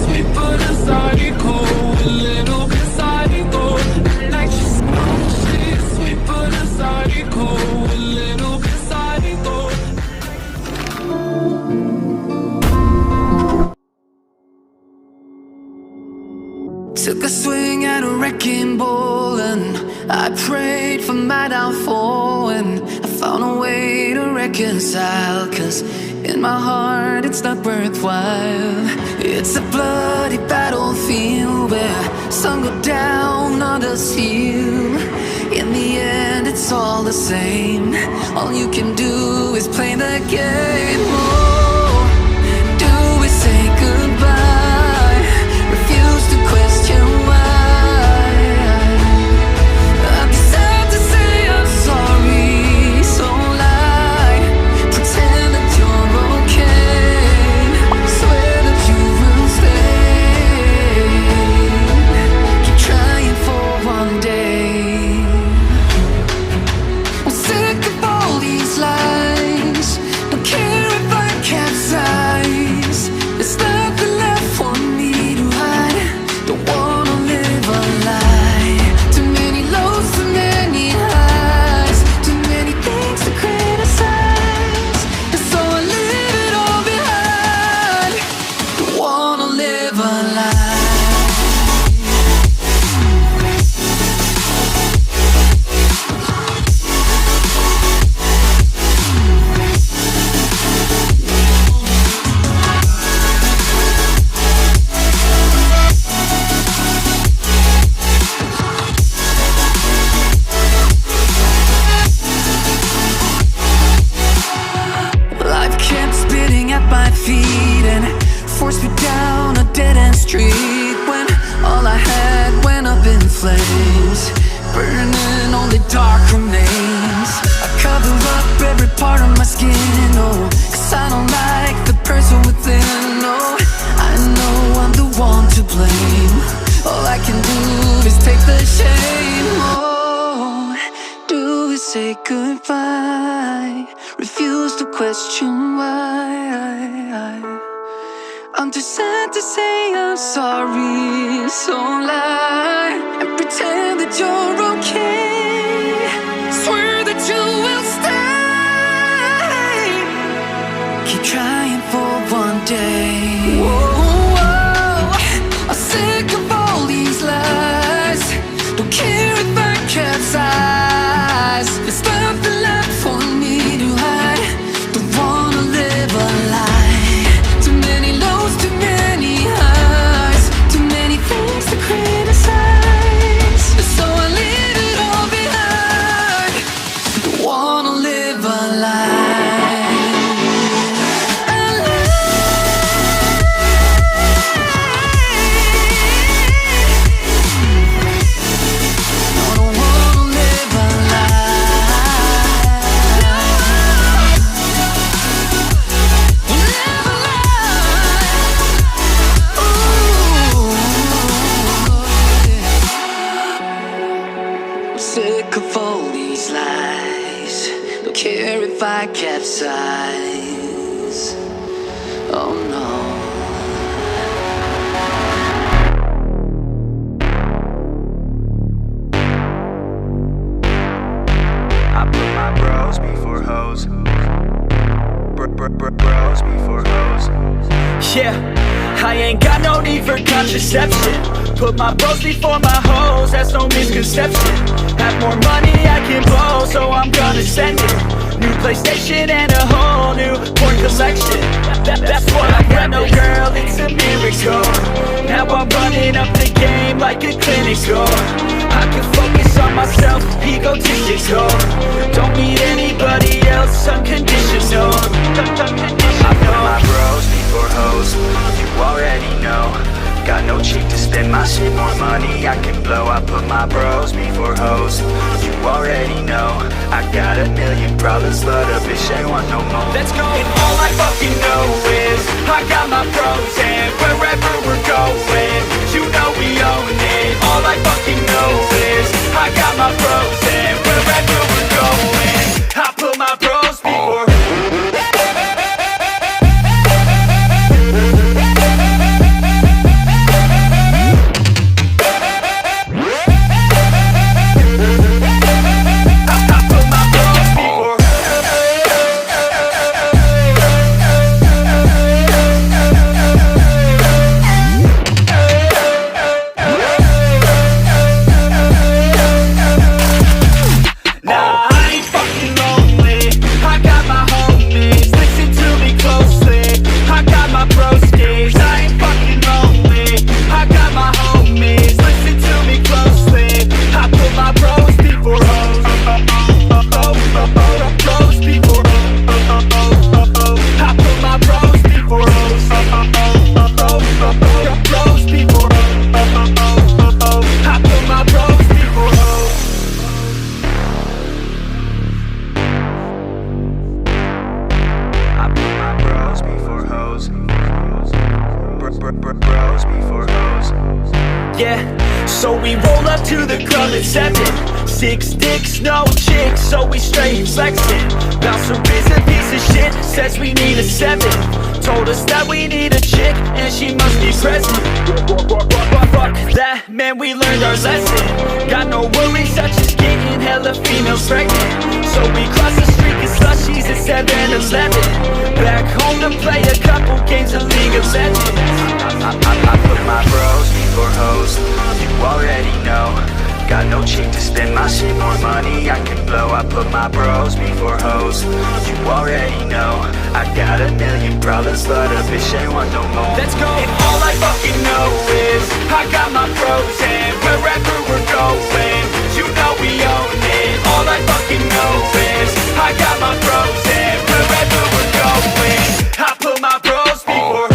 Sweet but a psycho, a little bit psycho. Like she's sweet but a psycho, a little bit psycho. Took a swing at a wrecking ball and I prayed for my downfall, and I found a way to reconcile, 'cause in my heart it's not worthwhile. It's a bloody battlefield where some go down, others heal. In the end it's all the same. All you can do is play the game. Oh, do we say goodbye? Refuse to question why. I'm sad to say I'm sorry, so lie. Pretend that you're okay. Swear that you will stay. Keep trying for one day. I'm sick of all these lies. Don't care if I capsize. There's nothing left for me to hide. Don't wanna live a lie. Too many lows, too many highs. Too many things to criticize. And so I leave it all behind. Don't wanna live a lie. Life kept spitting at my feet and forced me down a dead-end street, when all I had went up in flames, burning only dark remains. I cover up every part of my skin, oh, 'cause I don't like the person within. Oh, I know I'm the one to blame. All I can do is take the shame. Oh, do we say goodbye? Refuse to question why. I'm too sad to say I'm sorry, so lie and pretend that you're okay. Swear that you will stay. Keep trying for one day. Whoa, I'm sick of all these lies. Don't care if I capsize. There's nothing left for me to hide. Don't wanna live a lie. Too many lows, too many highs. Too many things to criticize. So I leave it all behind. Don't wanna live a lie. A lie. No, don't wanna live a lie. Live a lie. Ooh, I'm sick of all these lies. Don't care if I capsize. Oh no. I put my bros before hoes. Bros before hoes. Yeah, I ain't got no need for contraception. Put my bros before my hoes, that's no misconception. Have more money I can blow, so I'm gonna send it. New PlayStation and a whole new porn collection. That's what I got, no girl, it's a miracle. Now I'm running up the game like a clinical. I can focus on myself, egotistical. Don't need anybody else, unconditional. I put my bros before hoes. You already know. Got no cheek to spend my shit, more money I can blow. I put my bros before hoes. You already know. I got a million problems, but a bitch ain't want no more. Let's go. And all I fucking know is I got my bros, and wherever we're going, you know we own it. All I fucking know is I got my bros, and wherever we're going, I put my bros before. the club at 7. 6 dicks, no chicks, so we straight flexing. Bouncer is a piece of shit, says we need a 7. Told us that we need a chick, and she must be present. Fuck that, man, we learned our lesson. Got no worries such as getting hella females pregnant. So we cross the street, get slushies at 7-Eleven. Back home to play a couple games of League of Legends. I put my bros before hoes, you already know. Got no cheek to spend my shit, more money I can blow. I put my bros before hoes, you already know. I got a million problems, but a bitch ain't want no more. Let's go! And all I fucking know is I got my pros, and wherever we're going, you know we own it. All I fucking know is I got my pros, and wherever we're going, I put my bros before.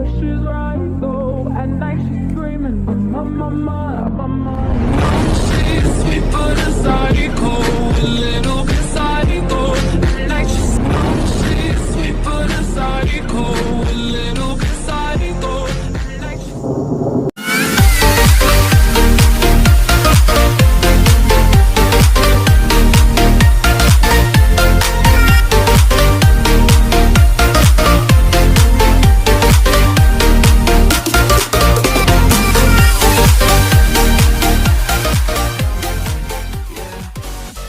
She's right though, at night she's screaming, my